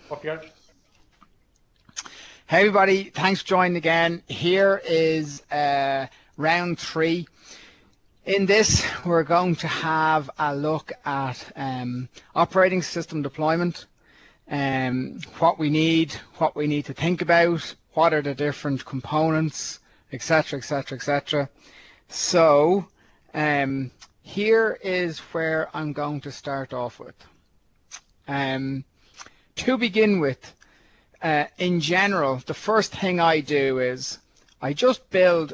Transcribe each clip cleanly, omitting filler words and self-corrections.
Off you go. Hey everybody, thanks for joining again. Here is round 3. In this, we're going to have a look at operating system deployment, what we need to think about, what are the different components, etc., etc., etc. So here is where I'm going to start off with. To begin with, in general, the first thing I do is I just build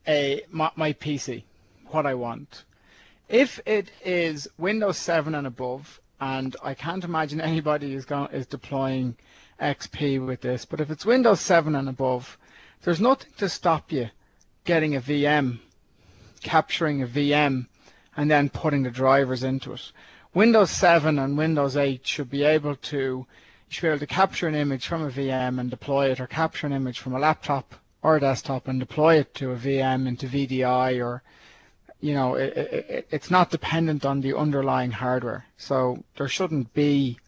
my PC, what I want. If it is Windows 7 and above, and I can't imagine anybody is deploying XP with this, but if it's Windows 7 and above, there's nothing to stop you getting a VM, capturing a VM, and then putting the drivers into it. Windows 7 and Windows 8 should be able to capture an image from a VM and deploy it, or capture an image from a laptop or a desktop and deploy it to a VM into VDI, or it's not dependent on the underlying hardware. So there shouldn't be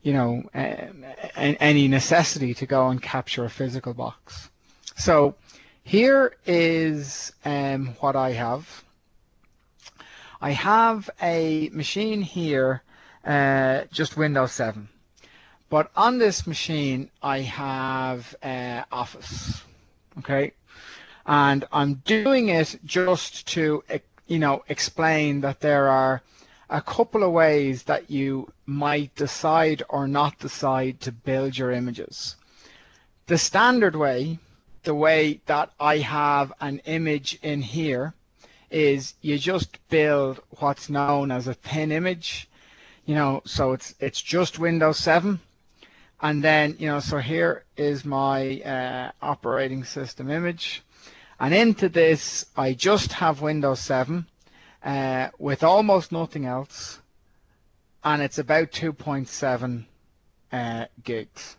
any necessity to go and capture a physical box. So here is what I have. I have a machine here, just Windows 7. But on this machine, I have Office, okay? And I'm doing it just to, explain that there are a couple of ways that you might decide or not decide to build your images. The standard way, the way that I have an image in here, is you just build what's known as a thin image, so it's just Windows 7. And then, so here is my operating system image. And into this, I just have Windows 7 with almost nothing else. And it's about 2.7 gigs.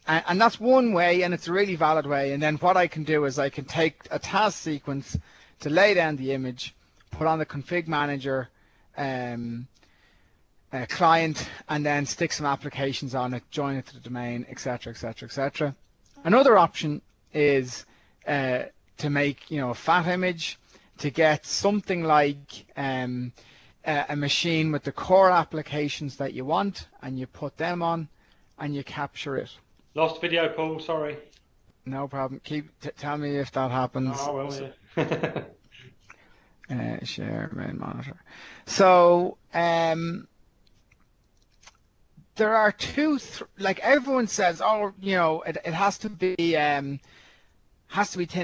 And that's one way, and it's a really valid way. And then what I can do is I can take a task sequence to lay down the image, put on the config manager, client, and then stick some applications on it, join it to the domain, etc., etc., etc. Another option is to make a fat image, to get something like a machine with the core applications that you want, and you put them on and you capture it. Lost video, Paul, sorry. No problem. Tell me if that happens. Oh, well, yeah. Share main monitor. So there are like everyone says, it has to be thin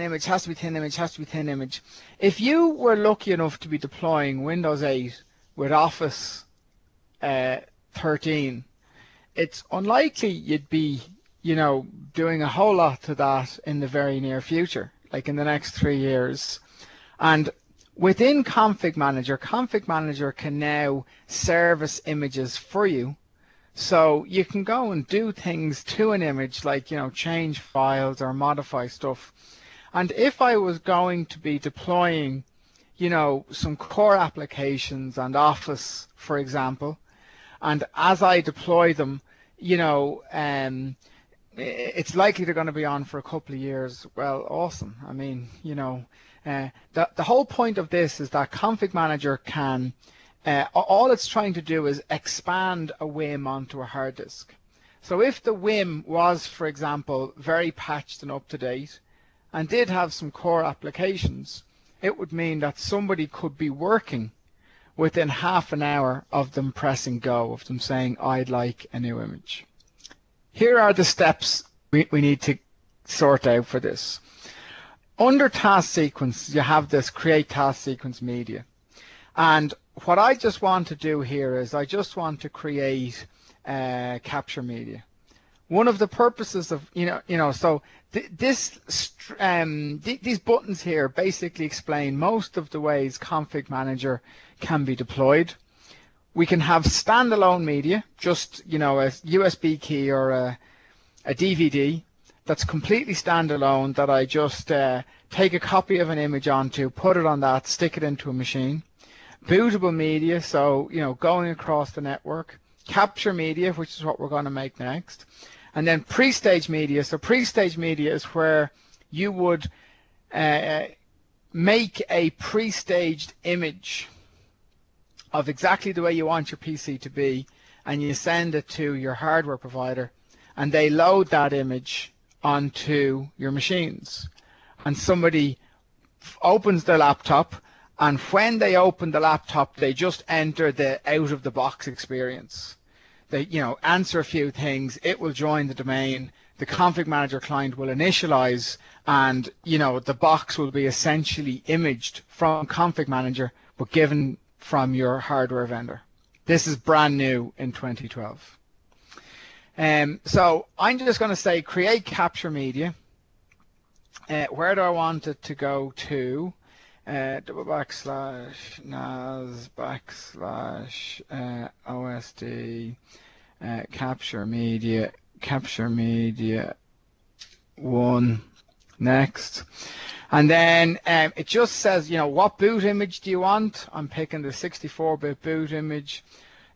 image, has to be thin image, has to be thin image. If you were lucky enough to be deploying Windows 8 with Office 13, it's unlikely you'd be doing a whole lot to that in the very near future, like in the next 3 years. And within Config Manager can now service images for you. So you can go and do things to an image like, change files or modify stuff. And if I was going to be deploying, some core applications and Office, for example, and as I deploy them, it's likely they're going to be on for a couple of years. Well, awesome. I mean, the whole point of this is that Config Manager can, all it's trying to do is expand a WIM onto a hard disk. So if the WIM was, for example, very patched and up to date and did have some core applications, it would mean that somebody could be working within half an hour of them pressing go, of them saying, I'd like a new image. Here are the steps we need to sort out for this. Under task sequence, you have this create task sequence media. And what I just want to do here is I just want to create capture media. One of the purposes of, so these buttons here basically explain most of the ways Config Manager can be deployed. We can have standalone media, just, a USB key or a DVD that's completely standalone that I just take a copy of an image onto, put it on that, stick it into a machine. Bootable media, so, going across the network. capture media, which is what we're going to make next, and then pre-stage media. So pre-stage media is where you would make a pre-staged image of exactly the way you want your PC to be, and you send it to your hardware provider, and they load that image onto your machines. And somebody opens their laptop, and when they open the laptop, they just enter the out-of-the-box experience. They, answer a few things. It will join the domain. The config manager client will initialize, and the box will be essentially imaged from config manager, but given from your hardware vendor. This is brand new in 2012. So I'm just going to say create capture media. Where do I want it to go to? /NAS / OSD capture media 1 next, and then it just says what boot image do you want. I'm picking the 64-bit boot image.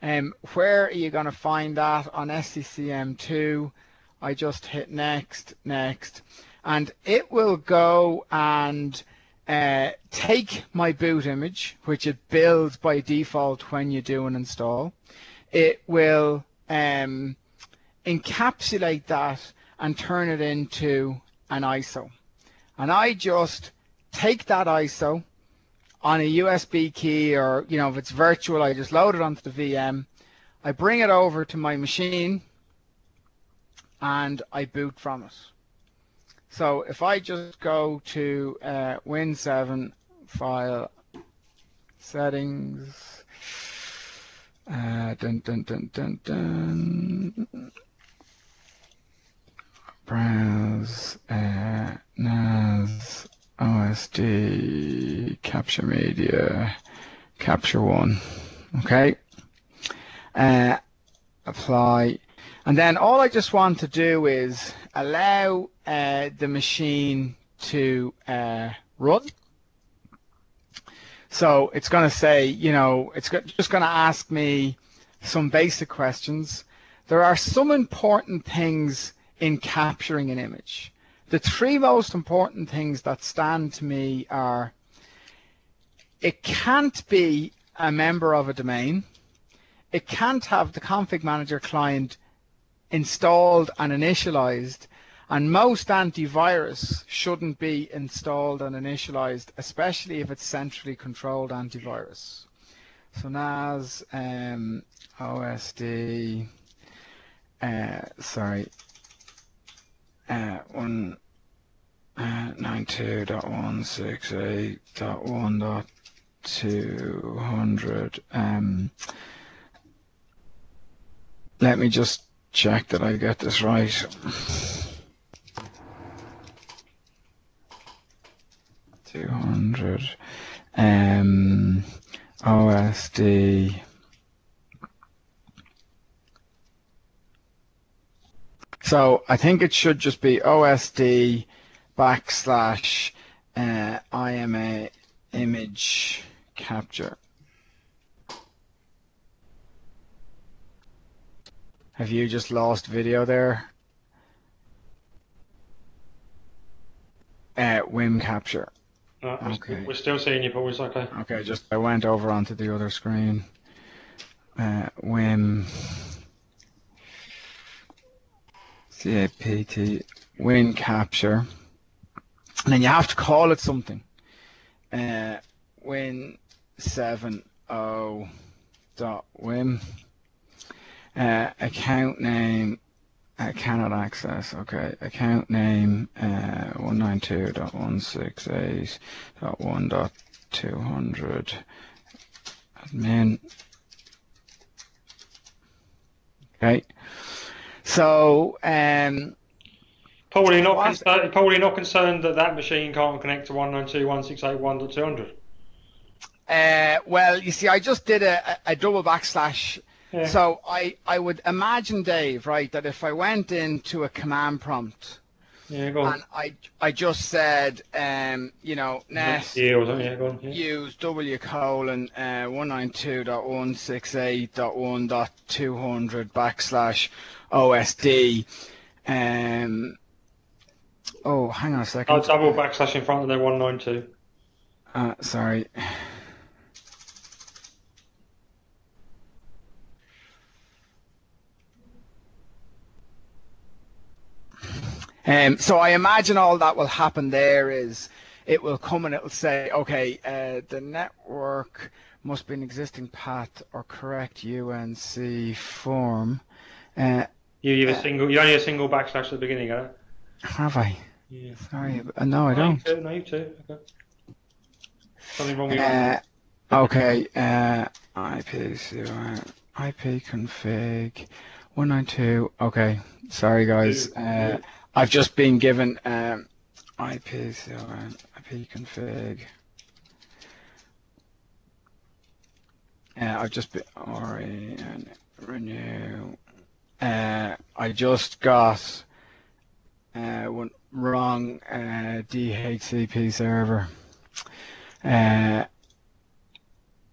Where are you going to find that? On SCCM2. I just hit next, and it will go and take my boot image, which it builds by default when you do an install. It will encapsulate that and turn it into an ISO. And I just take that ISO on a USB key, or if it's virtual, I just load it onto the VM. I bring it over to my machine and I boot from it. So if I just go to Win7 file settings, browse NAS OSD capture media capture 1. Okay, apply, and then all I just want to do is allow the machine to run. So it's going to say, it's just going to ask me some basic questions. There are some important things in capturing an image. The three most important things that stand to me are: it can't be a member of a domain, it can't have the config manager client installed and initialized, and most antivirus shouldn't be installed and initialized, especially if it's centrally controlled antivirus. So NAS OSD 192.168.1.200. Let me just check that I get this right. 200 OSD. So I think it should just be OSD / IMA image capture. Have you just lost video there? WIM capture. No, okay. We're still seeing you, but it's okay. Okay, just I went over onto the other screen. WIM CAPT WIM capture, and then you have to call it something. Win70.wim. Account name cannot access. Okay, account name 192.168.1.200 admin. Okay, so probably not concerned that machine can't connect to 192.168.1.200. Well, you see, I just did a double backslash. Yeah. So I would imagine, Dave, right, that if I went into a command prompt Yeah, go on. and I just said, you know, net Yeah, or something. Yeah, go on. Yeah. use W colon 192.168.1.200 backslash OSD. Oh, hang on a Oh, second. double backslash in front of their 192. Sorry. So I imagine all that will happen there is it will come and it will say, okay, the network must be an existing path or correct UNC form. You have a single. You only a single backslash at the beginning, huh? Have I? Yeah. Sorry, no, I don't. No, you too. Okay. Something wrong with your. Okay, IP config 192. Okay, sorry guys. I've just been given IP config. I've just been renew. I just got one wrong DHCP server.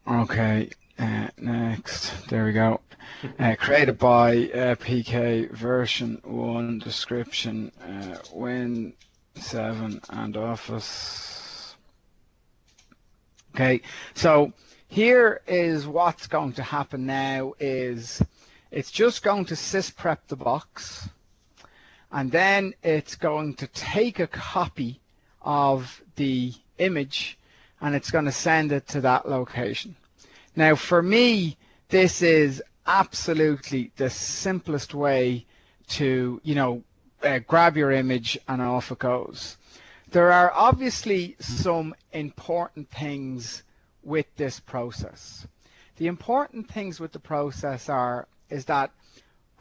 Okay, next. There we go. Created by PK version 1 description Win 7 and Office. Okay, so here is what's going to happen now is it's just going to sysprep the box, and then it's going to take a copy of the image and it's going to send it to that location. Now for me, this is absolutely the simplest way to, you know, grab your image and off it goes. There are obviously some important things with this process. The important things with the process is that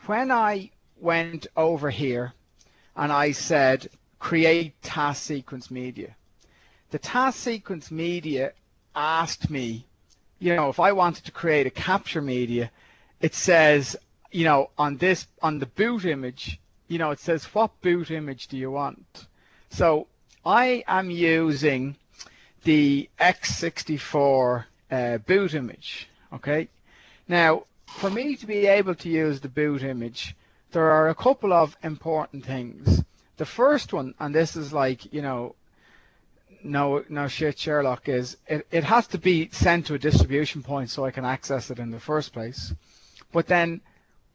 when I went over here and I said create task sequence media, the task sequence media asked me, you know, if I wanted to create a capture media, it says, you know, on the boot image, you know, it says what boot image do you want? So I am using the x64 boot image, okay? Now, for me to be able to use the boot image, there are a couple of important things. The first one, and this is like, you know, no shit Sherlock, is it has to be sent to a distribution point so I can access it in the first place. But then,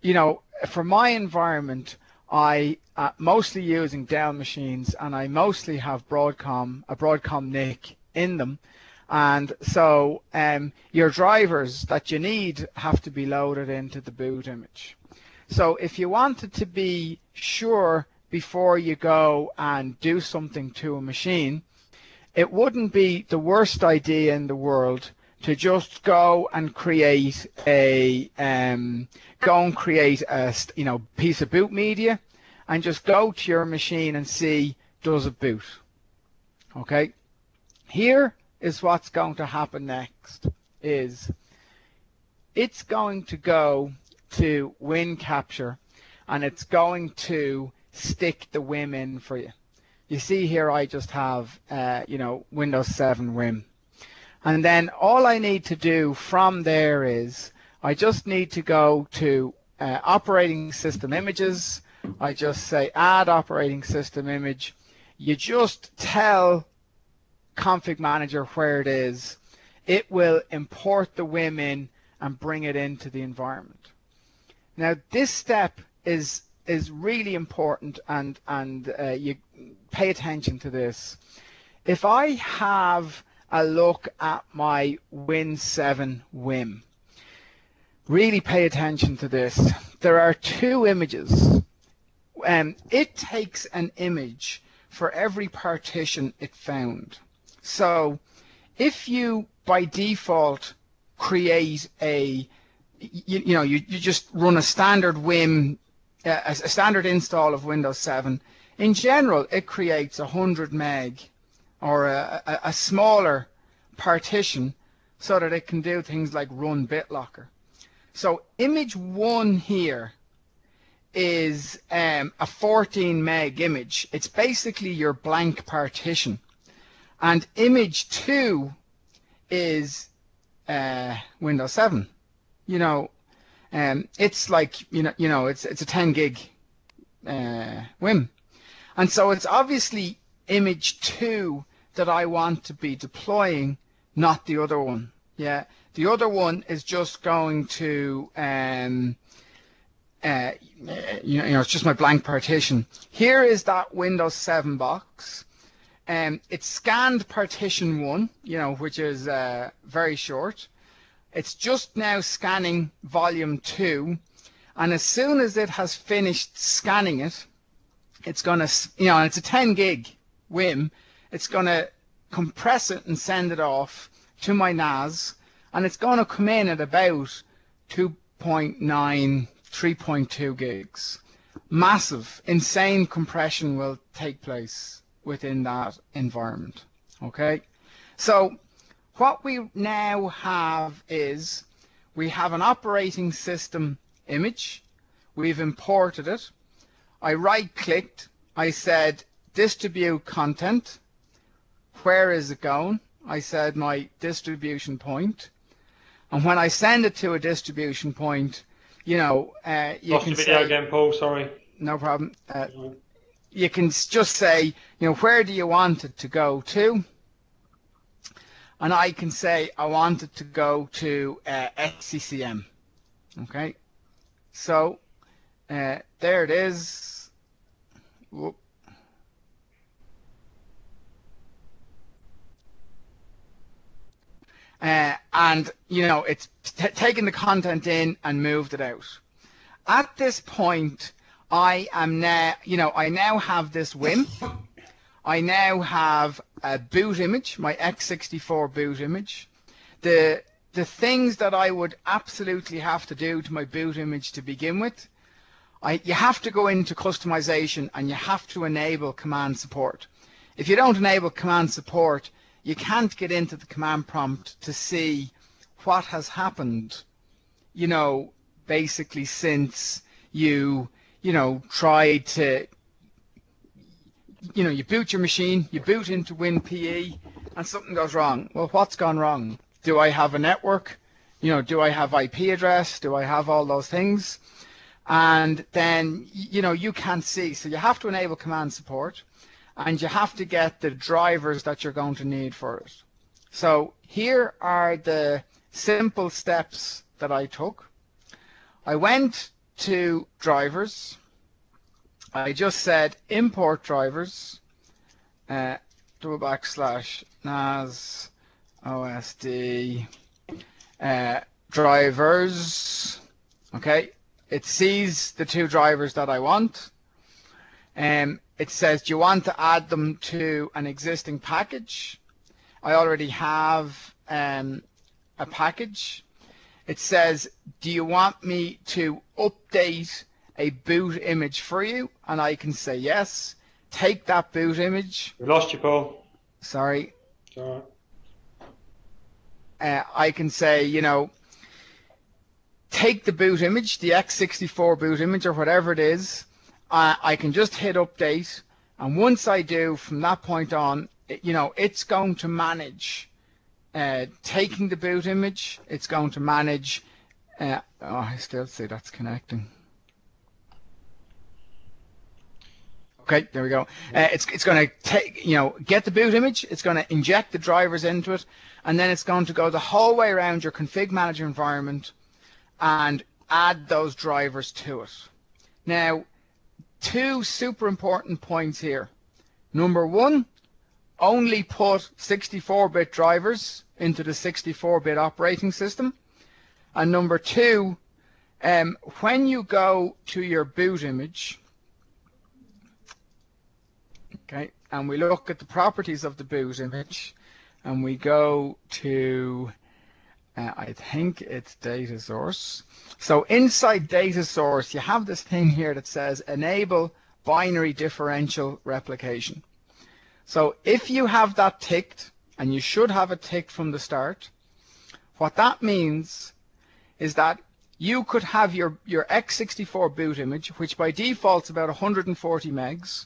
you know, for my environment, I mostly using Dell machines, and I mostly have a Broadcom NIC in them, and so your drivers that you need have to be loaded into the boot image. So if you wanted to be sure before you go and do something to a machine, it wouldn't be the worst idea in the world to just go and create a you know, piece of boot media and just go to your machine and see, does it boot? Okay. Here is what's going to happen next is it's going to go to Win Capture and it's going to stick the WIM in for you. You see here I just have, you know, Windows 7 WIM. And then all I need to do from there is I just need to go to operating system images. I just say add operating system image. You just tell Config Manager where it is. It will import the WIM in and bring it into the environment. Now this step is really important, and you pay attention to this. If I have a look at my Win 7 WIM, really pay attention to this. There are two images. It takes an image for every partition it found. So if you by default create you just run a standard WIM, a standard install of Windows 7, in general it creates 100 meg or a smaller partition so that it can do things like run BitLocker. So image 1 here is a 14 meg image. It's basically your blank partition. And image 2 is Windows 7. You know, it's like, it's a 10 gig WIM. And so it's obviously image 2 that I want to be deploying, not the other one. Yeah, the other one is just going to, it's just my blank partition. Here is that Windows 7 box. It's scanned partition 1, which is very short. It's just now scanning volume 2, and as soon as it has finished scanning it, it's going to, and it's a 10 gig WIM, it's going to compress it and send it off to my NAS, and it's going to come in at about 2.9, 3.2 gigs. Massive, insane compression will take place within that environment. Okay, so what we now have is we have an operating system image. We've imported it. I right-clicked. I said distribute content. Where is it going? I said my distribution point. And when I send it to a distribution point, you Lost can the video say, again, Paul. Sorry. no problem. You can just say, where do you want it to go to? And I can say I want it to go to SCCM. Okay, so there it is. Whoop. And it's taken the content in and moved it out. At this point, I am now, I now have this WIM. I now have a boot image, my x64 boot image. The things that I would absolutely have to do to my boot image to begin with, you have to go into customization and you have to enable command support. If you don't enable command support, you can't get into the command prompt to see what has happened, basically since you tried to, you boot your machine, you boot into WinPE, and something goes wrong. Well, what's gone wrong? Do I have a network? Do I have IP address? Do I have all those things? And then, you can't see. So you have to enable command support, and you have to get the drivers that you're going to need for it. So here are the simple steps that I took. I went to drivers. I just said import drivers, /NAS OSD drivers. Okay, it sees the two drivers that I want. It says, do you want to add them to an existing package? I already have a package. It says, do you want me to update a boot image for you? And I can say yes. Take that boot image. We lost you, Paul. Sorry. It's all right. I can say, take the boot image, the x64 boot image or whatever it is. I can just hit update, and once I do, from that point on, it's going to manage taking the boot image. It's going to manage. I still see that's connecting. Okay, there we go. It's going to take, get the boot image. It's going to inject the drivers into it, and then it's going to go the whole way around your config manager environment and add those drivers to it. Now, two super important points here. Number one, only put 64-bit drivers into the 64-bit operating system. And number two, when you go to your boot image, okay, and we look at the properties of the boot image, and we go to, I think it's data source. So inside data source, you have this thing here that says enable binary differential replication. So if you have that ticked, and you should have it ticked from the start, what that means is that you could have your x64 boot image, which by default is about 140 megs.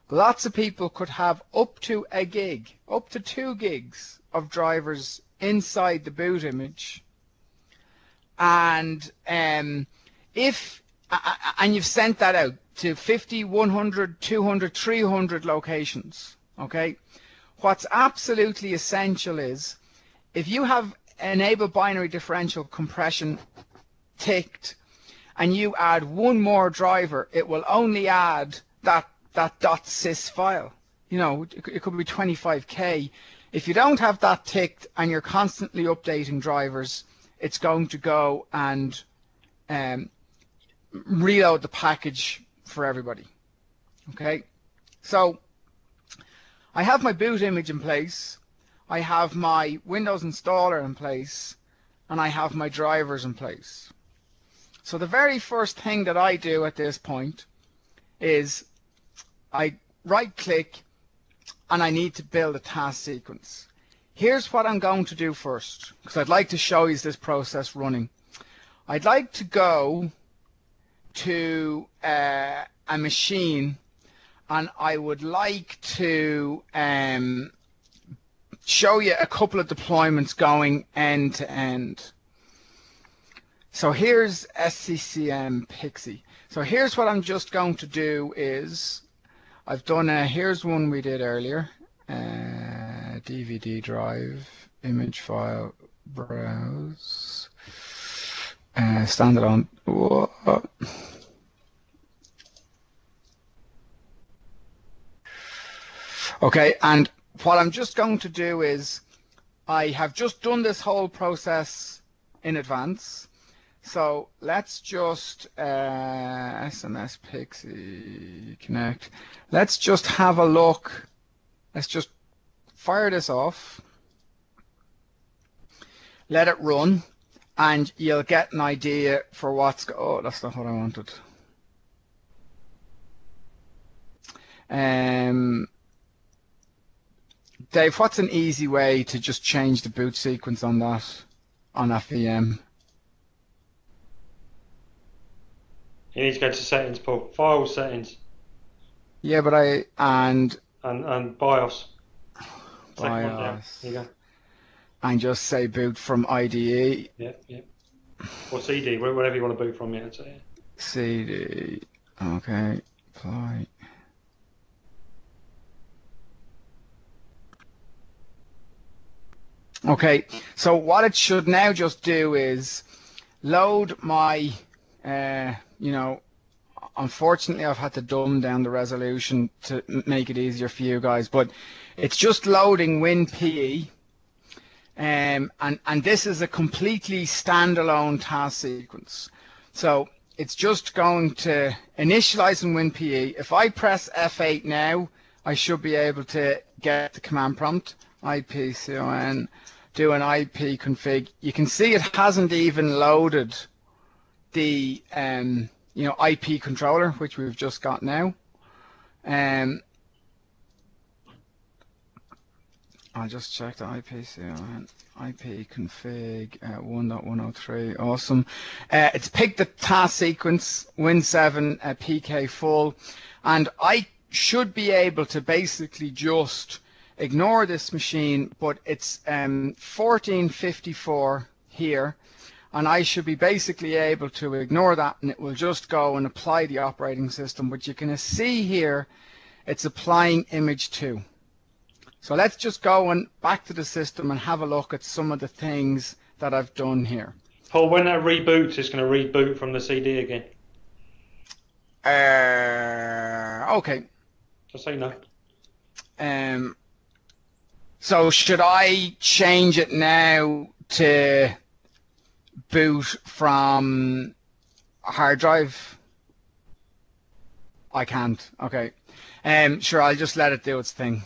Lots of people could have up to a gig, up to 2 gigs of drivers inside the boot image. And if and you've sent that out to 50, 100, 200, 300 locations, okay? What's absolutely essential is if you have enable binary differential compression ticked and you add one more driver, it will only add that .sys file. You know, it could be 25K. If you don't have that ticked and you're constantly updating drivers, it's going to go and reload the package for everybody. Okay, so I have my boot image in place, I have my Windows installer in place, and I have my drivers in place. So the very first thing that I do at this point is I right click and I need to build a task sequence. Here's what I'm going to do first, because I'd like to show you this process running. I'd like to go to a machine and I would like to show you a couple of deployments going end to end. So here's SCCM Pixie. So here's what I'm just going to do is I've done here's one we did earlier, DVD drive, image file, browse, standalone. Okay, and what I'm just going to do is I have just done this whole process in advance. So let's just SMS Pixie Connect. Let's just have a look. Let's just fire this off. Let it run, and you'll get an idea for what's. Oh, that's not what I wanted. Dave, what's an easy way to just change the boot sequence on that VM? You need to go to settings, Paul. File settings. Yeah, but and BIOS. BIOS. There you go. And just say boot from IDE. Yeah. Or CD, whatever you want to boot from. Yeah. So, yeah. CD. Okay. Apply. Okay, so what it should now just do is load my, unfortunately I've had to dumb down the resolution to make it easier for you guys, but it's just loading WinPE, and this is a completely standalone task sequence. So it's just going to initialize in WinPE. If I press F8 now, I should be able to get the command prompt. IPCON, do an IP config. You can see it hasn't even loaded the IP controller, which we've just got now. I'll just check the IPCON, IP config 1.103. Awesome. It's picked the task sequence Win7 PK full, and I should be able to basically just ignore this machine, but it's 1454 here, and I should be basically able to ignore that, and it will just go and apply the operating system. But you can see here it's applying image 2. So let's just go and back to the system and have a look at some of the things that I've done here. Paul, when that reboots, it's going to reboot from the CD again. Okay. Just so you know. So should I change it now to boot from a hard drive? I can't. Okay. Sure, I'll just let it do its thing.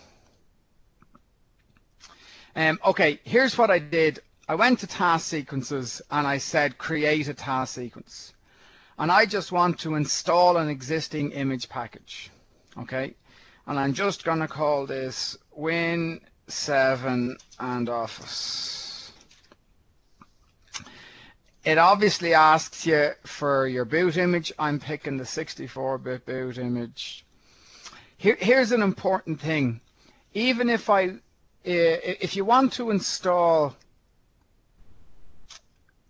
Okay, here's what I did. I went to task sequences and I said create a task sequence. And I just want to install an existing image package. Okay. And I'm just going to call this Win7 and Office. it obviously asks you for your boot image. I'm picking the 64-bit boot image. Here's an important thing. Even if you want to install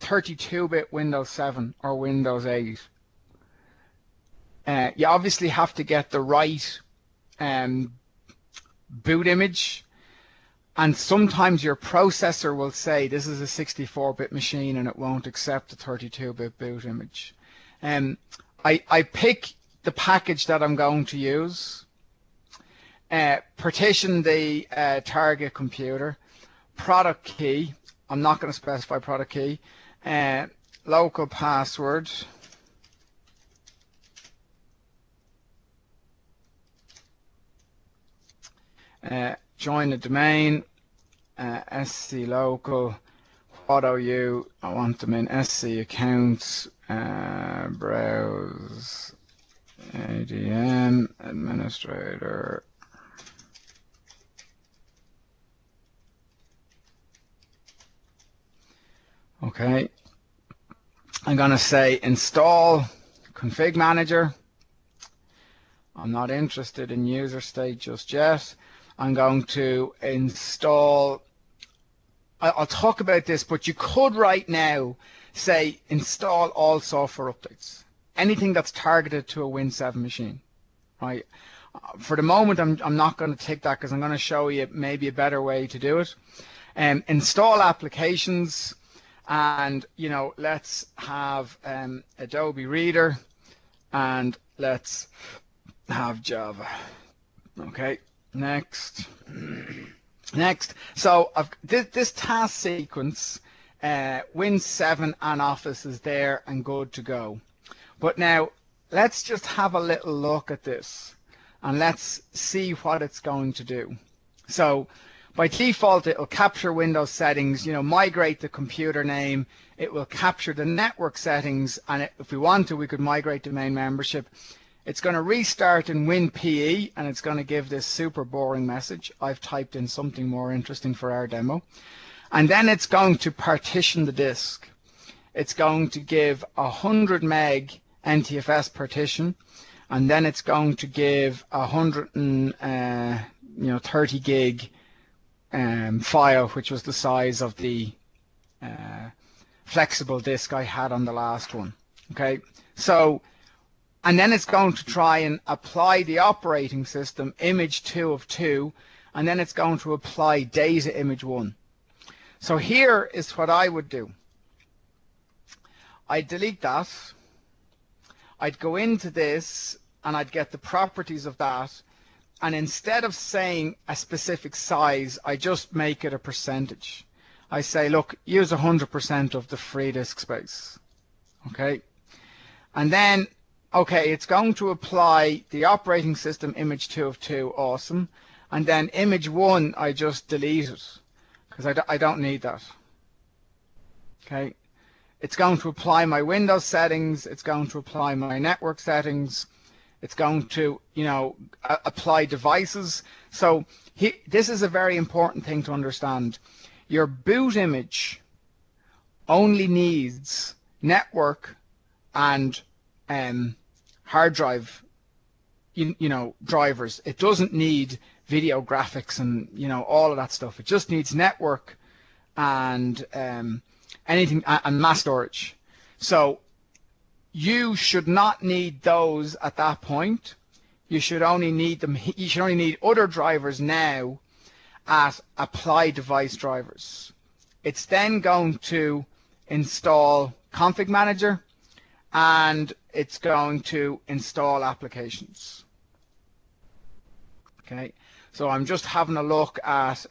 32-bit Windows 7 or Windows 8, you obviously have to get the right boot image, and sometimes your processor will say this is a 64-bit machine and it won't accept a 32-bit boot image. I pick the package that I'm going to use, partition the target computer, product key, I'm not going to specify product key, local password, join the domain, SC local, what are you? I want them in SC accounts, browse, ADM, administrator. Okay, I'm going to say install config manager. I'm not interested in user state just yet. I'm going to install, I'll talk about this, but you could right now say install all software updates, anything that's targeted to a Win 7 machine, right? For the moment, I'm not going to take that because I'm going to show you maybe a better way to do it. Install applications, and let's have Adobe Reader, and let's have Java. Okay, next. So this task sequence, Win 7 and Office is there and good to go. But now let's just have a little look at this and let's see what it's going to do. So by default, it will capture Windows settings, migrate the computer name. It will capture the network settings, and if we want to, we could migrate domain membership. It's going to restart in WinPE, and it's going to give this super boring message. I've typed in something more interesting for our demo. And then it's going to partition the disk. It's going to give 100 meg NTFS partition, and then it's going to give 130 gig file, which was the size of the flexible disk I had on the last one. Okay, so, and then it's going to try and apply the operating system image 2 of 2, and then it's going to apply data image 1. So here is what I would do. I'd delete that. I'd go into this and I'd get the properties of that, and instead of saying a specific size, I just make it a percentage. I say, look, use 100% of the free disk space. Okay, and then okay, it's going to apply the operating system image 2 of 2, awesome, and then image 1 I just delete it because I don't need that. Okay, it's going to apply my Windows settings, it's going to apply my network settings, it's going to apply devices. So this is a very important thing to understand. Your boot image only needs network and hard drive drivers. It doesn't need video graphics and all of that stuff. It just needs network and anything and mass storage. So you should not need those at that point. You should only need them. You should only need other drivers now at apply device drivers. It's then going to install config manager, and it's going to install applications. Okay, so I'm just having a look at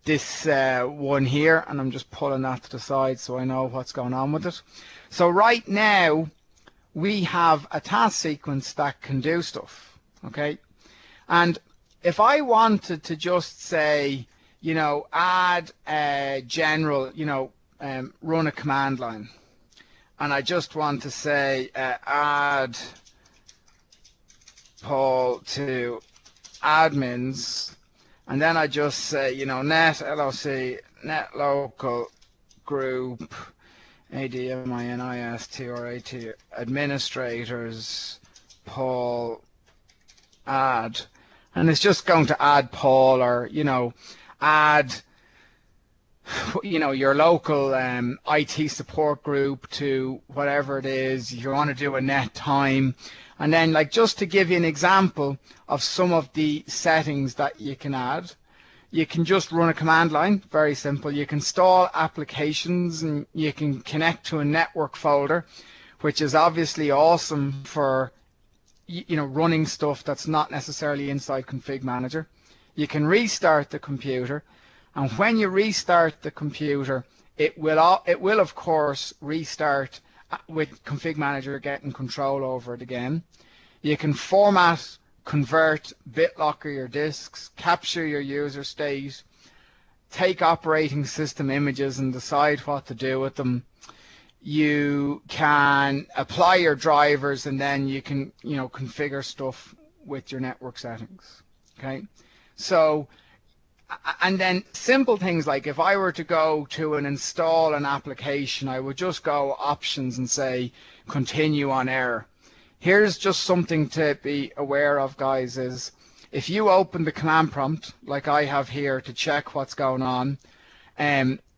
this one here, and I'm just pulling that to the side so I know what's going on with it. So right now we have a task sequence that can do stuff. Okay, and if I wanted to just say, add a general, run a command line, and I just want to say add Paul to admins, and then I just say, net loc, net local group ADMINIST administrators Paul add, and it's just going to add Paul, or add your local IT support group to whatever it is you want to do a net time. And then, like, just to give you an example of some of the settings that you can add, you can just run a command line, very simple. You can install applications, and you can connect to a network folder, which is obviously awesome for running stuff that's not necessarily inside Config Manager. You can restart the computer, and when you restart the computer, it will of course restart with Config Manager getting control over it again. You can format, convert, BitLocker your disks, capture your user state, take operating system images and decide what to do with them. You can apply your drivers, and then you can configure stuff with your network settings. Okay, so, and then simple things like, if I were to go to install an application, I would just go options and say continue on error. Here's just something to be aware of, guys, is if you open the command prompt like I have here to check what's going on,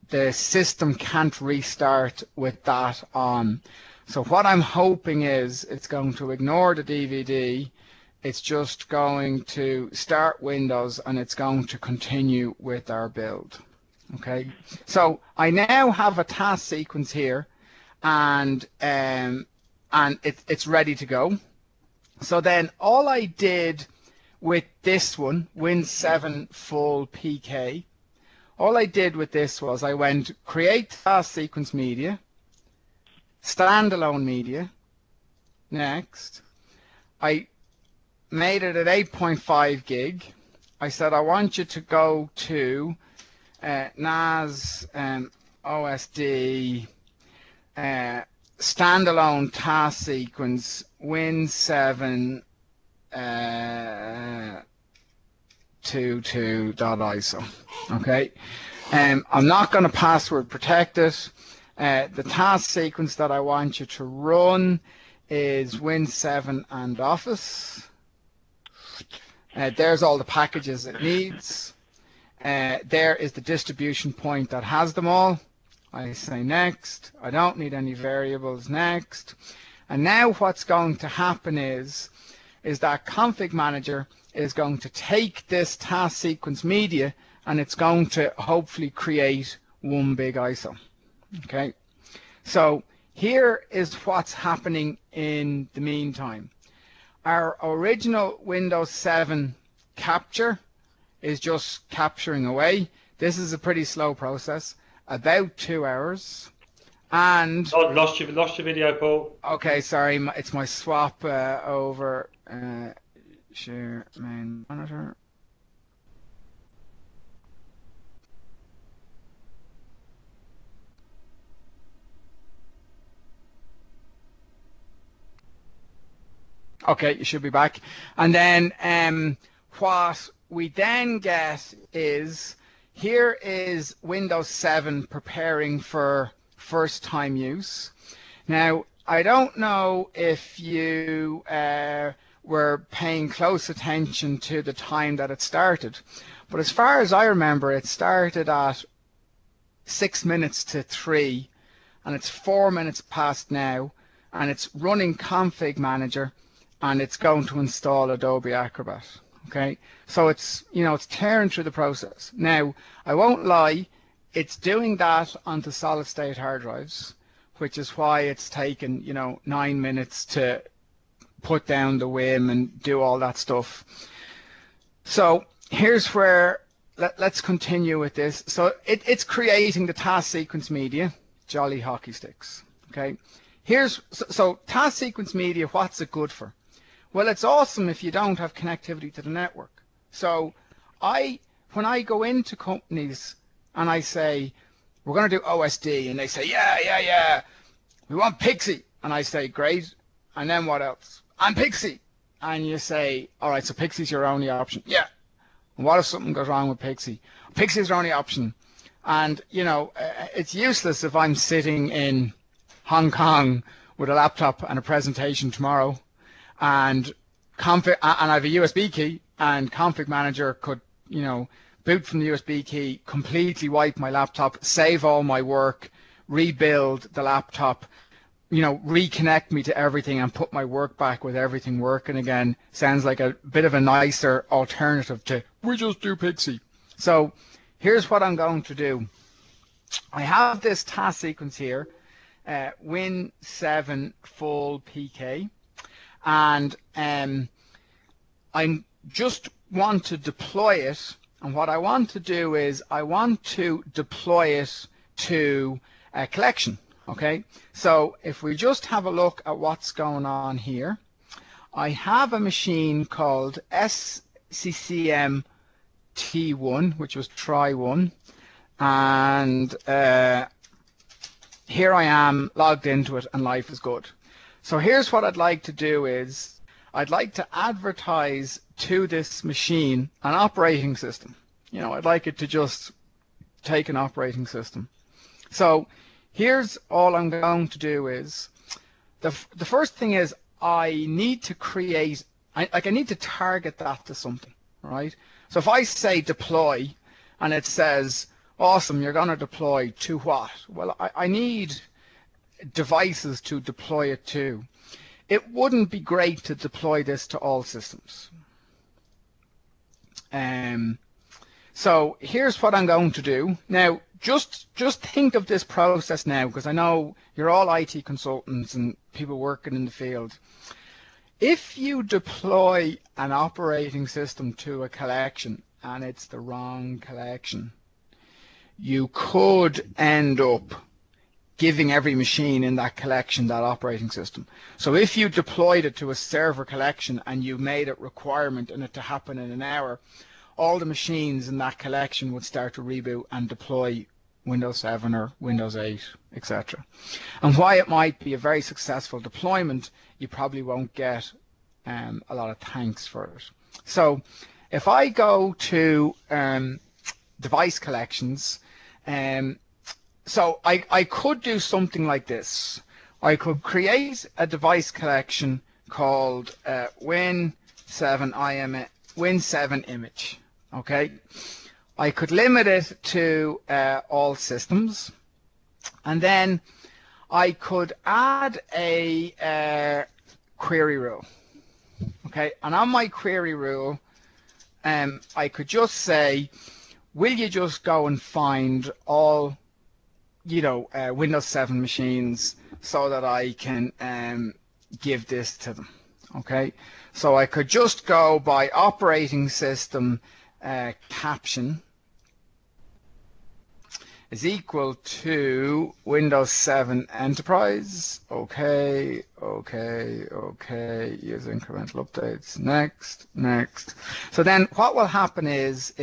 the system can't restart with that on. So what I'm hoping is it's going to ignore the DVD, it's just going to start Windows, and it's going to continue with our build. Okay, so I now have a task sequence here, and it's ready to go. So then all I did with this one, Win7 full PK, all I did with this was I went create task sequence media, standalone media, next. I made it at 8.5 gig. I said I want you to go to NAS OSD standalone task sequence Win7 22.iso. Okay, I'm not going to password protect it. The task sequence that I want you to run is Win7 and Office. There's all the packages it needs. There is the distribution point that has them all. I say next. I don't need any variables. Next. And now what's going to happen is that Config Manager is going to take this task sequence media, and it's going to hopefully create one big ISO. Okay, so here is what's happening in the meantime. Our original Windows 7 capture is just capturing away. This is a pretty slow process, about 2 hours. And oh, lost your video, Paul. Okay, sorry, it's my swap over share main monitor. Okay, you should be back. And then what we then get is, here is Windows 7 preparing for first time use. Now, I don't know if you were paying close attention to the time that it started, but as far as I remember, it started at 6 minutes to 3, and it's 4 minutes past now, and it's running Config Manager, and it's going to install Adobe Acrobat. Okay, so it's it's tearing through the process. Now, I won't lie, it's doing that onto solid state hard drives, which is why it's taken 9 minutes to put down the WIM and do all that stuff. So here's where let's continue with this. So it's creating the task sequence media, jolly hockey sticks. Okay, so task sequence media, what's it good for? Well, it's awesome if you don't have connectivity to the network. So when I go into companies and I say, we're going to do OSD, and they say, yeah, we want Pixie, and I say, great, and then what else? And Pixie, and you say, all right, so Pixie's your only option. Yeah. And what if something goes wrong with Pixie? Pixie's your only option. And, you know, it's useless if I'm sitting in Hong Kong with a laptop and a presentation tomorrow, and I have a USB key, and Config Manager could, you know, boot from the USB key, completely wipe my laptop, save all my work, rebuild the laptop, you know, reconnect me to everything and put my work back with everything working again. Sounds like a bit of a nicer alternative to, we just do Pixie. So here's what I'm going to do. I have this task sequence here, Win7 full PK, and I just want to deploy it. And what I want to do is I want to deploy it to a collection. Okay, so if we just have a look at what's going on here, I have a machine called SCCM T1, which was try1, and here I am logged into it and life is good. So here's what I'd like to do is I'd like to advertise to this machine an operating system. You know, I'd like it to just take an operating system. So here's all I'm going to do is the first thing is I need to create, I need to target that to something, right? So if I say deploy and it says, awesome, you're going to deploy to what? Well, I need devices to deploy it to. It wouldn't be great to deploy this to all systems. So here's what I'm going to do. Now, just think of this process now, because I know you're all IT consultants and people working in the field. If you deploy an operating system to a collection and it's the wrong collection, you could end up giving every machine in that collection that operating system. So if you deployed it to a server collection and you made it requirement in it to happen in an hour, all the machines in that collection would start to reboot and deploy Windows 7 or Windows 8, etc. And why it might be a very successful deployment, you probably won't get a lot of thanks for it. So if I go to device collections, so I could do something like this. I could create a device collection called Win7 image. Okay, I could limit it to all systems, and then I could add a query rule. Okay, and on my query rule, I could just say, will you just go and find all, you know, Windows 7 machines so that I can give this to them. Okay, so I could just go by operating system caption is equal to Windows 7 Enterprise. Okay, use incremental updates. Next. So then what will happen is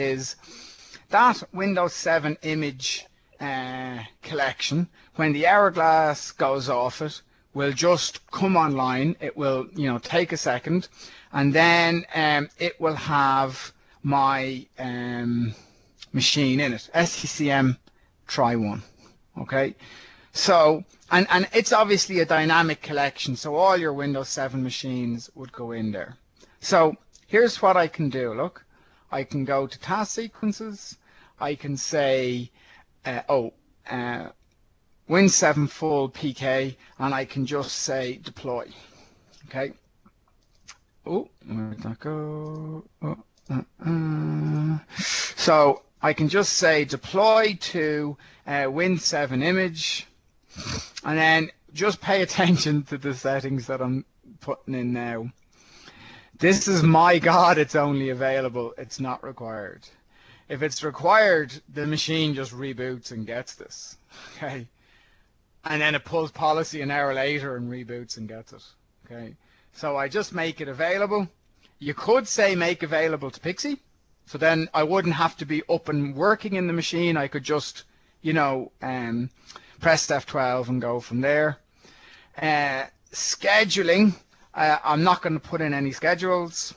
that Windows 7 image collection, when the hourglass goes off it, will just come online. It will, you know, take a second, and then it will have my machine in it, SCCM try1. Okay, so and it's obviously a dynamic collection, so all your Windows 7 machines would go in there. So here's what I can do. Look, I can go to task sequences. I can say Win7 full PK, and I can just say deploy. Okay. Oh, where did that go? So I can just say deploy to Win7 image, and then just pay attention to the settings that I'm putting in now. This is, my God, it's only available. It's not required. If it's required, the machine just reboots and gets this. Okay. And then it pulls policy an hour later and reboots and gets it. Okay. So I just make it available. You could say make available to Pixie. So then I wouldn't have to be up and working in the machine. I could just, you know, press F12 and go from there. Scheduling, I'm not going to put in any schedules.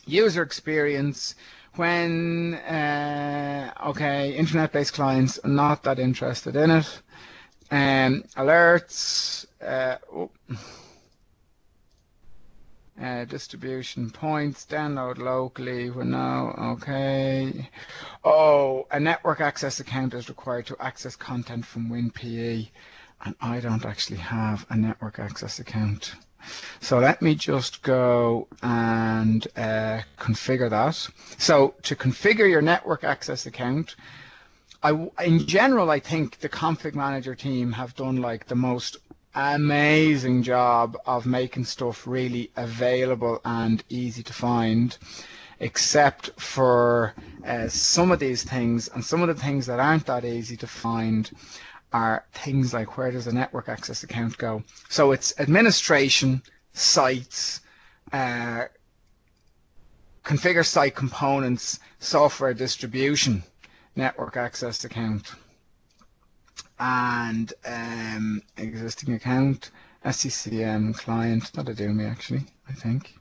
User experience, when okay, internet-based clients, I'm not that interested in it. Alerts, distribution points, download locally. Well, no, okay. Oh, a network access account is required to access content from WinPE, and I don't actually have a network access account. So let me just go and configure that. So to configure your network access account, in general, I think the config manager team have done like the most amazing job of making stuff really available and easy to find, except for some of these things, and some of the things that aren't that easy to find are things like, where does a network access account go? So it's administration, sites, configure site components, software distribution, network access account, and existing account, SCCM client. That'll do me actually, I think.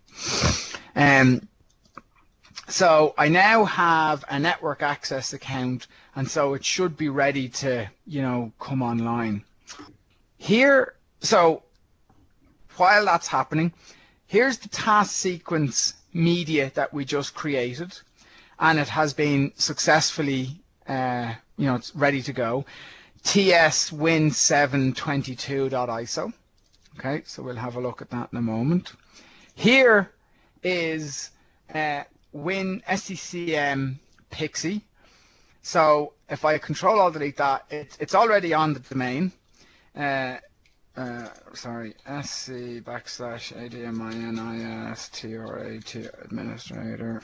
So I now have a network access account, and so it should be ready to, come online. Here, so while that's happening, here's the task sequence media that we just created, and it has been successfully, it's ready to go. tswin722.iso. Okay, so we'll have a look at that in a moment. Here is Win SCCM Pixie. So if I control alt delete that, it's already on the domain. Sorry, sc /administrat administrator.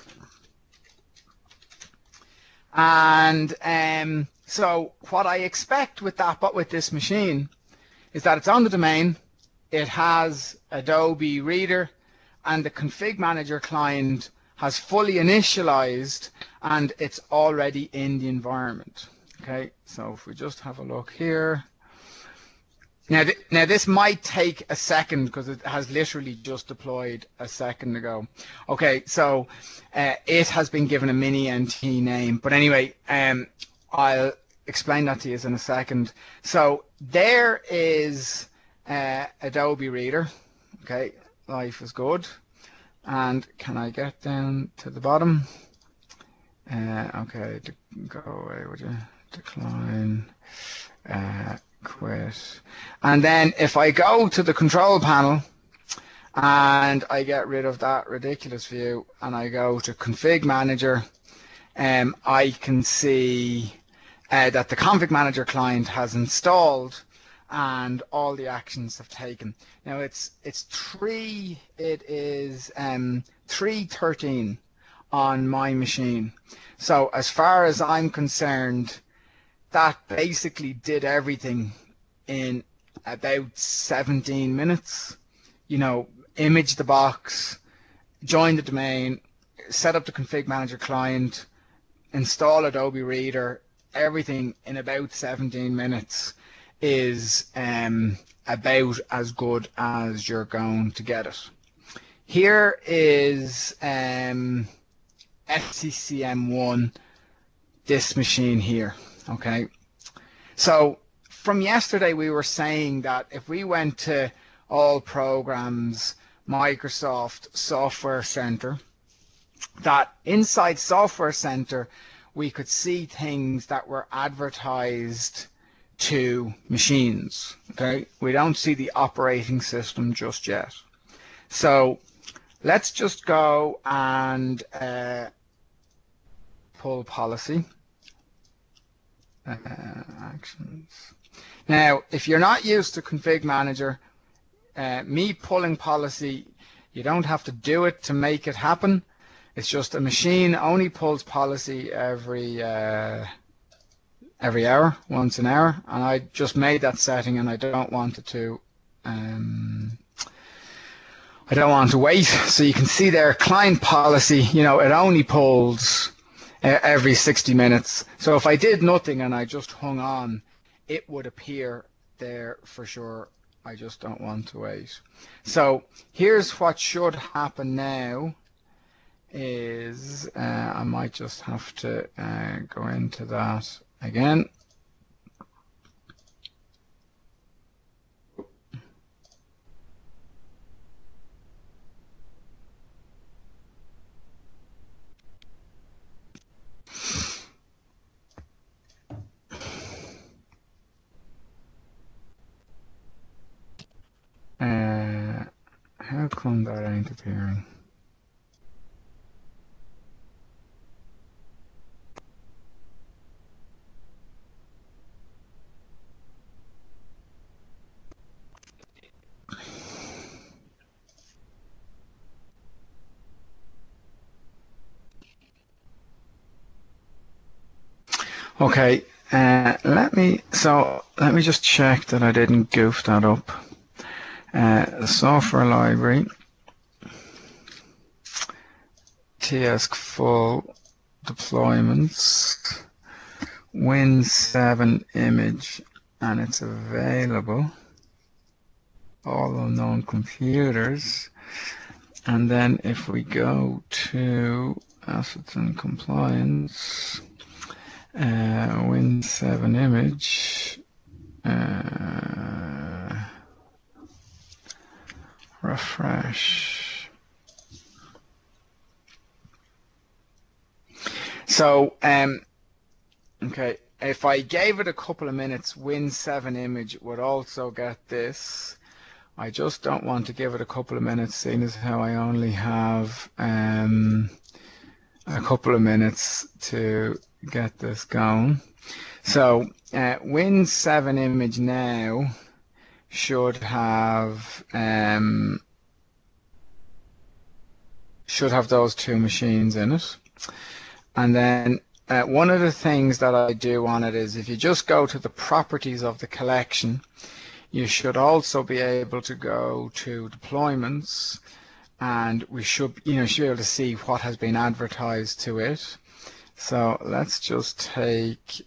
And so what I expect with that, but with this machine, is that it's on the domain, it has Adobe Reader, and the config manager client has fully initialized, and it's already in the environment. Okay, so if we just have a look here. Now this might take a second because it has literally just deployed a second ago. Okay, so it has been given a mini NT name, but anyway, I'll explain that to you in a second. So there is Adobe Reader. Okay, life is good. And can I get down to the bottom? Okay, go away, would you? Decline, quit. And then if I go to the control panel and I get rid of that ridiculous view and I go to config manager, I can see that the config manager client has installed and all the actions have taken. Now it is 3:13 on my machine. So as far as I'm concerned, that basically did everything in about 17 minutes. Image the box, join the domain, set up the config manager client, install Adobe Reader, everything in about 17 minutes is about as good as you're going to get it. Here is SCCM1, this machine here. Okay, so from yesterday we were saying that if we went to all programs, Microsoft Software Center, that inside Software Center we could see things that were advertised to machines. Okay, we don't see the operating system just yet. So let's just go and pull policy. Actions. Now, if you're not used to config manager, me pulling policy, you don't have to do it to make it happen. It's just a machine only pulls policy every hour, once an hour, and I just made that setting, and I don't want it to. I don't want to wait. So you can see there, client policy. It only pulls every 60 minutes. So if I did nothing and I just hung on, it would appear there for sure. I just don't want to wait. So here's what should happen now. is, I might just have to go into that again. How come that ain't appearing? Okay, let me just check that I didn't goof that up. Software library, TSC full deployments, Win7 image, and it's available. All unknown computers. And then if we go to assets and compliance, Win7 image, refresh. So, okay, if I gave it a couple of minutes, Win7 image would also get this. I just don't want to give it a couple of minutes, seeing as how I only have a couple of minutes to get this going. So Win7 image now should have those two machines in it. And then one of the things that I do on it is if you just go to the properties of the collection, you should also be able to go to deployments, and we should be able to see what has been advertised to it. So let's just take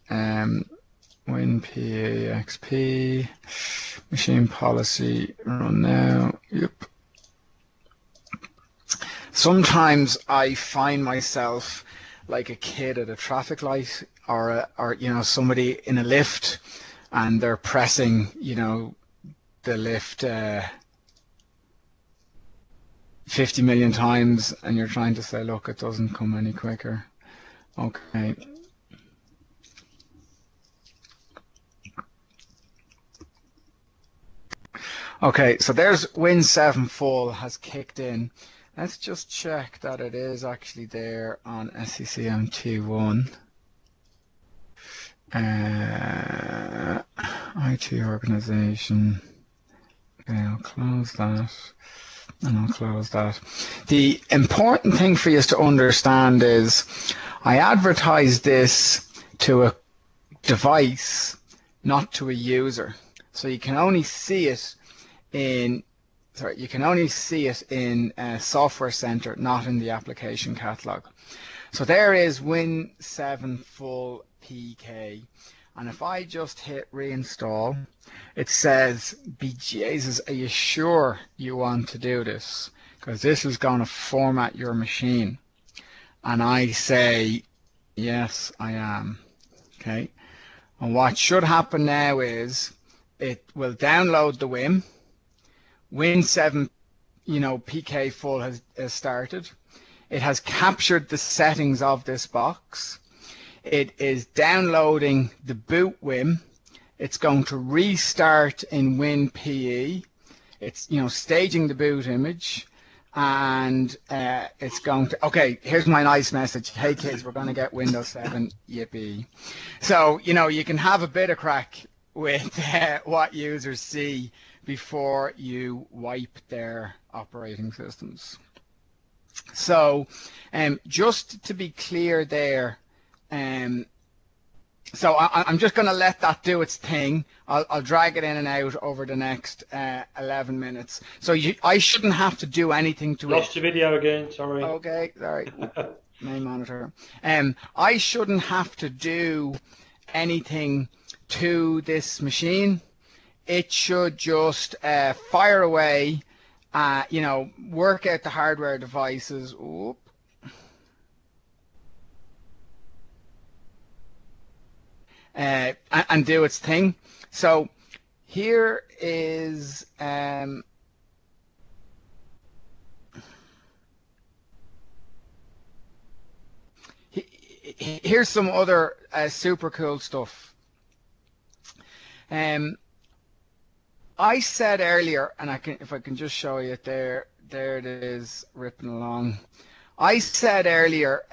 WinPEXP, machine policy, run now. Yep. Sometimes I find myself like a kid at a traffic light, or somebody in a lift, and they're pressing, the lift 50 million times, and you're trying to say, look, it doesn't come any quicker. Okay. Okay, so there's Win7 full has kicked in. Let's just check that it is actually there on SCCM T1. IT organization. Okay, I'll close that, and I'll close that. The important thing for you to understand is I advertise this to a device, not to a user. So you can only see it in Software Center, not in the application catalog. So there is Win7 full PK, and if I just hit reinstall, it says, "Jesus, are you sure you want to do this? Because this is going to format your machine." And I say, yes, I am. Okay. And what should happen now is it will download the Win. Win7, PK full has started. It has captured the settings of this box. It is downloading the boot Win. It's going to restart in WinPE. It's staging the boot image, and it's going to. Okay, here's my nice message. Hey kids, we're going to get Windows 7. Yippee! So you can have a bit of crack with what users see before you wipe their operating systems. So just to be clear there, so I'm just going to let that do its thing. I'll drag it in and out over the next 11 minutes. So I shouldn't have to do anything to it. Lost your video again, sorry. Okay, sorry. Main monitor. I shouldn't have to do anything to this machine. It should just fire away, work out the hardware devices. Oop. and do its thing. So here is here's some other super cool stuff. I said earlier, and if I can just show you it there it is ripping along. I said earlier,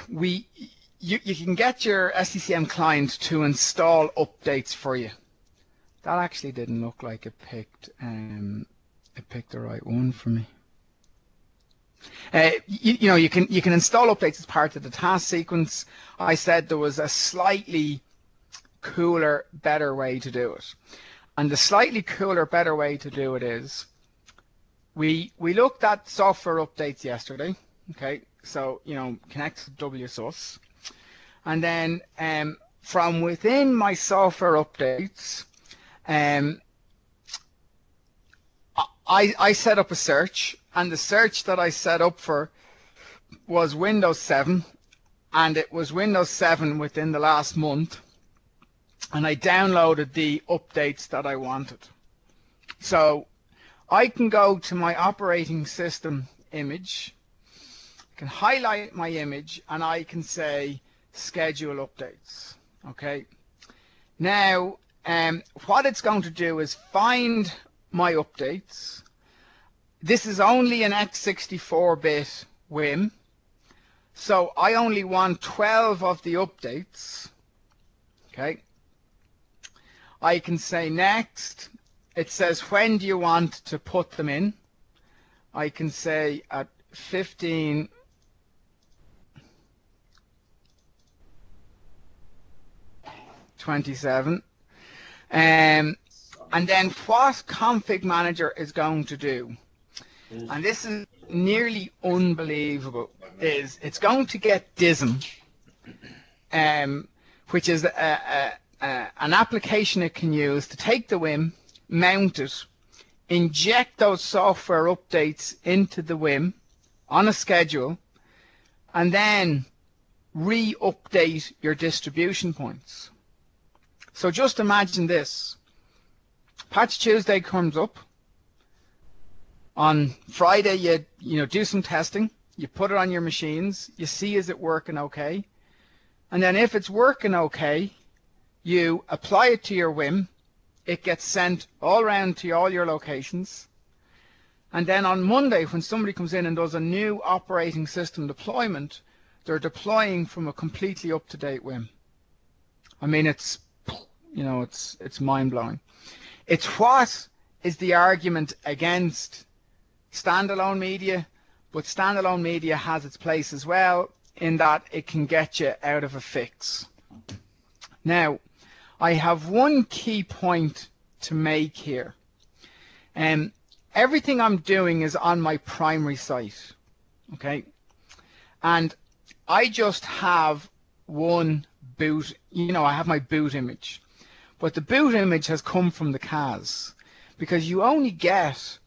you can get your SCCM client to install updates for you. That actually didn't look like it picked the right one for me. You can install updates as part of the task sequence. I said there was a slightly cooler, better way to do it, and the slightly cooler, better way to do it is we looked at software updates yesterday. Okay, so connect to WSUS, and then from within my software updates, I set up a search, and the search that I set up for was Windows 7, and it was Windows 7 within the last month, and I downloaded the updates that I wanted. So I can go to my operating system image, I can highlight my image, and I can say schedule updates. Okay. Now what it's going to do is find my updates. This is only an x64-bit WIM, so I only want 12 of the updates. Okay. I can say next. It says when do you want to put them in. I can say at 15:27. And then what Config Manager is going to do, and this is nearly unbelievable, is it's going to get DISM, which is an application it can use to take the WIM, mount it, inject those software updates into the WIM on a schedule, and then re-update your distribution points. So just imagine this. Patch Tuesday comes up. On Friday, you do some testing. You put it on your machines. You see, is it working okay? And then if it's working okay, you apply it to your WIM. It gets sent all around to all your locations. And then on Monday, when somebody comes in and does a new operating system deployment, they're deploying from a completely up-to-date WIM. I mean, it's mind-blowing. It's what is the argument against standalone media, but standalone media has its place as well in that it can get you out of a fix. Now, I have one key point to make here. Everything I'm doing is on my primary site, okay? And I just have one boot, I have my boot image. But the boot image has come from the CAS, because you only get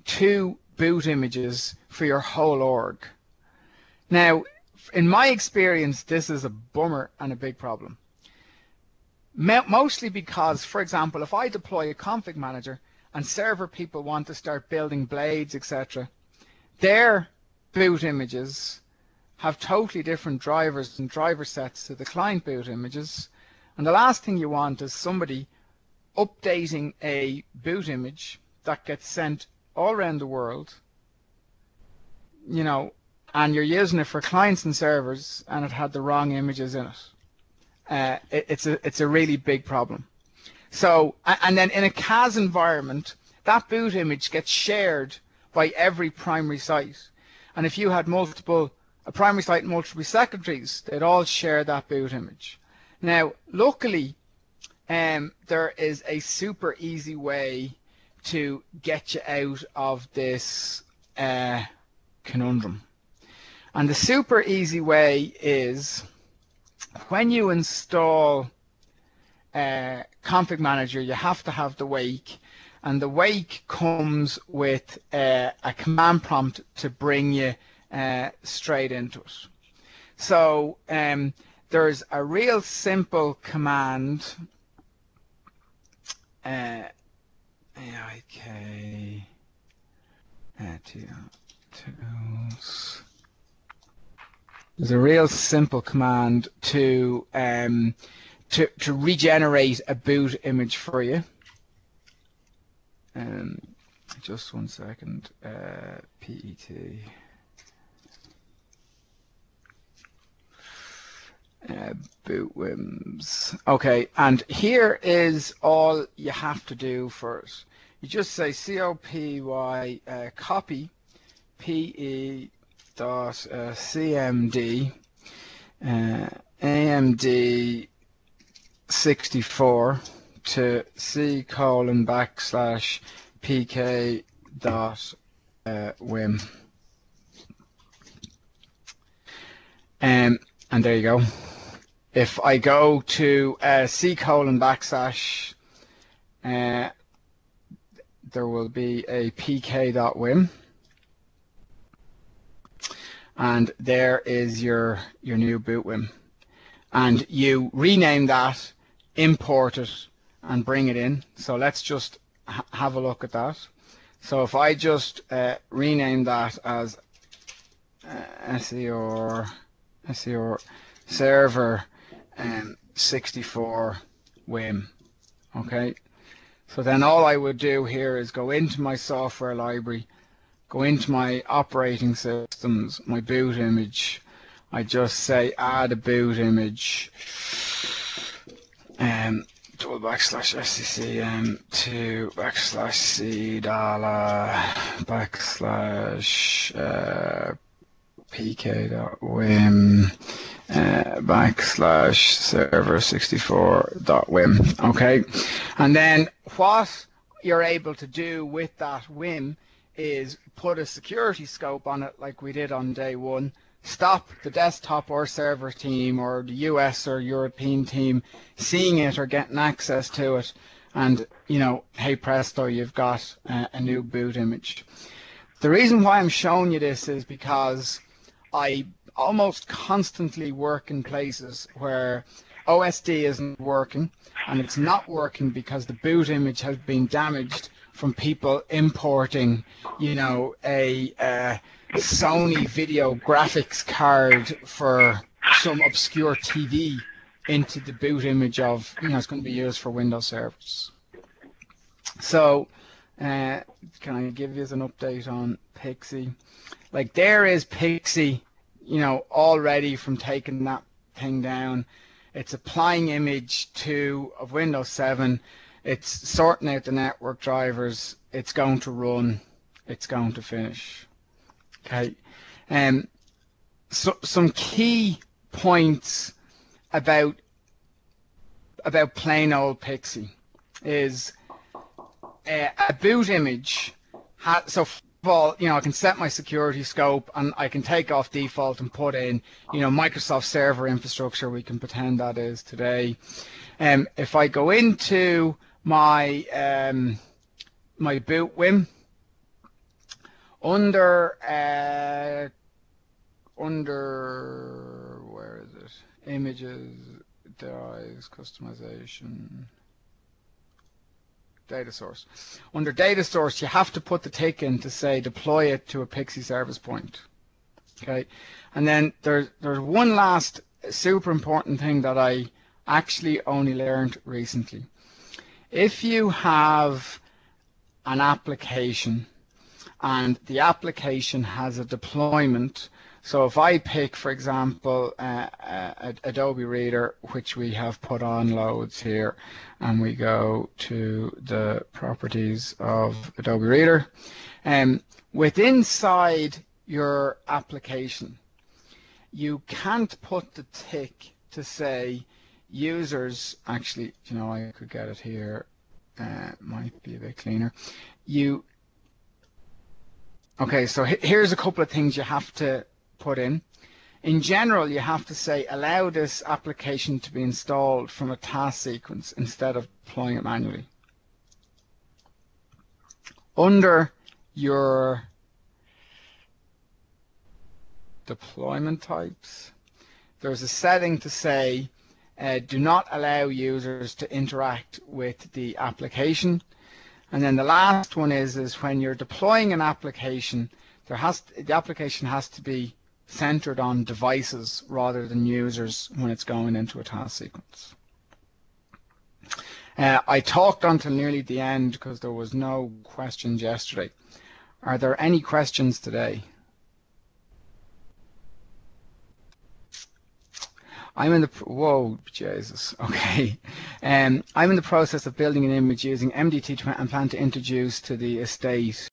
2 boot images for your whole org. Now, in my experience, this is a bummer and a big problem. Mostly because, for example, if I deploy a config manager and server people want to start building blades, etc., their boot images have totally different drivers and driver sets to the client boot images. And the last thing you want is somebody updating a boot image that gets sent all around the world, and you're using it for clients and servers, and it had the wrong images in it. It's a really big problem. So, and then in a CAS environment, that boot image gets shared by every primary site. And if you had a primary site and multiple secretaries, they'd all share that boot image. Now, luckily, there is a super easy way to get you out of this conundrum. And the super easy way is when you install Config Manager, you have to have the wake, and the wake comes with a command prompt to bring you straight into it. So there's a real simple command. AIK tools. There's a real simple command to regenerate a boot image for you. Just one second. PET. Boot WIMs. Okay, and here is all you have to do for it. You just say COPY copy PE dot CMD AMD 64 to C:\PK dot WIM. And there you go. If I go to C:\, there will be a pk.wim, and there is your new boot WIM. And you rename that, import it, and bring it in. So let's just have a look at that. So if I just rename that as SER server 64 WIM. Okay, so then all I would do here is go into my software library, go into my operating systems, my boot image. I just say add a boot image, /SCCM to /C$ pk.wim /server64.wim. Okay, and then what you're able to do with that WIM is put a security scope on it like we did on day one, stop the desktop or server team or the US or European team seeing it or getting access to it, and hey presto, you've got a new boot image. The reason why I'm showing you this is because I almost constantly work in places where OSD isn't working, and it's not working because the boot image has been damaged from people importing, a Sony video graphics card for some obscure TV into the boot image of, it's going to be used for Windows servers. So, can I give you an update on Pixie? Like, there is Pixie, already from taking that thing down. It's applying image 2 of Windows 7. It's sorting out the network drivers. It's going to run. It's going to finish. Okay. So some key points about plain old Pixie is a boot image. So first of all, I can set my security scope, and I can take off default and put in, Microsoft Server infrastructure. We can pretend that is today. If I go into my my boot WIM under where is it? Images, drives, customization. Data source. Under data source, you have to put the tick in to say deploy it to a Pixie service point. Okay, and then there's one last super important thing that I actually only learned recently. If you have an application and the application has a deployment, so if I pick, for example, Adobe Reader, which we have put on loads here, and we go to the properties of Adobe Reader, within inside your application, you can't put the tick to say users. Actually, I could get it here. Might be a bit cleaner. Okay, so here's a couple of things you have to put in. In general, you have to say allow this application to be installed from a task sequence instead of deploying it manually. Under your deployment types, there's a setting to say do not allow users to interact with the application. And then the last one is when you're deploying an application, the application has to be centered on devices rather than users when it's going into a task sequence. I talked until nearly the end because there was no questions yesterday. Are there any questions today? Whoa, Jesus. Okay. I'm in the process of building an image using MDT and plan to introduce to the estate